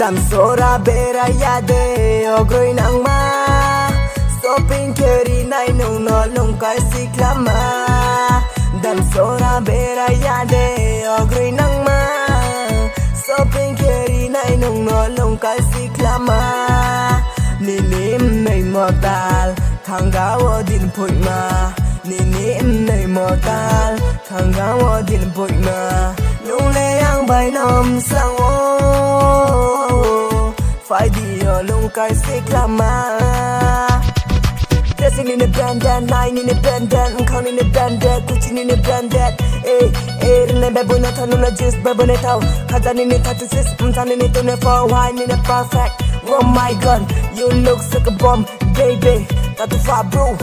Dam sora bera yade ogroi nang ma shopping keri nai nung no lung kai siklama Dam sora bera yade ogroi nang ma shopping keri nai nung no lung kai siklama Ninim nei mortal thanga wo din phoi ma Ninim nei mortal thanga wo din phoi ma Nung le yang bai nom sang wo phải đi ở lung cái xích làm mà Dressing in a branded, nine in a branded, counting in a branded, Gucci in a branded. Rene babu na thanu na juice babu na thau, khazan in a tattoo sis, tan in a tune for wine in a perfect. Oh my God, you look like a bomb, baby. Tattoo far bro.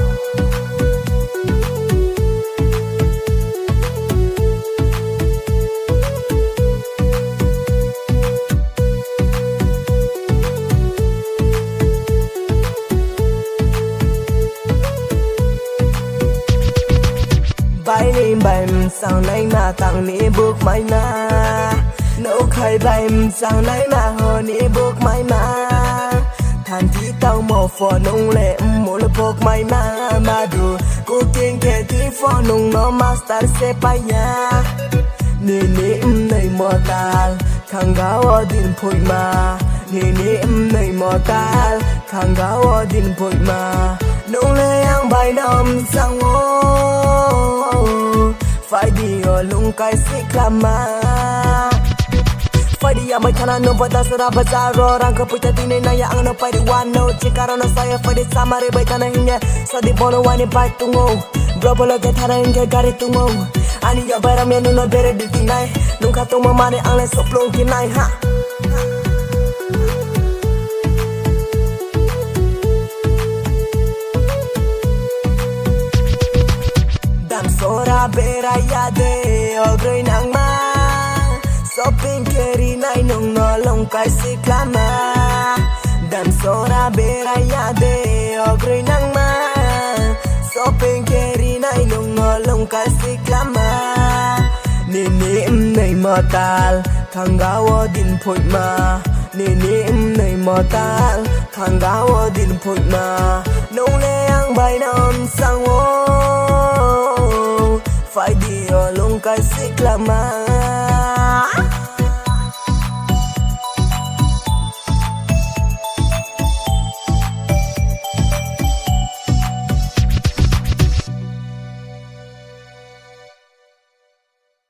Bài đi bài sang nay mà tặng ní bước mãi mà nấu khai bài sang nay mà hồ ní bước mãi mà than tí tao mò phò nung lệ mồ là bước mãi mà đủ cô kiên kề tí phò nung nó master sẽ bay nha nì này mò ta khang gáo ở din phôi mà nì này mò ta khang gáo ở din phôi mà nung lệ ang bài nằm sang phải đi ở lung cái xích làm mà phải đi ở mấy thằng nó bắt đầu ra bazar rồi răng cấp tới tin này yang nó phải đi one no chỉ cả nó say phải đi sama để bây giờ này nhé sao đi bỏ nó wine bay tung ngô bro bolo cái thằng này cái gari tung ngô anh giờ bây giờ mình nó bere đi tin này nung khát tung mà này anh lại sụp luôn tin này ha Sora bera yade ogroi nang ma shopping keri nai nung no long kai siklama Dam sora bera yade ogroi nang ma shopping keri nai nung no long kai siklama Ninim nei mortal khang gao din phoi ma Ninim nei mortal khang gao din phoi ma nung le ang bai nam sang wo phải đi ở lung cái xích làm mà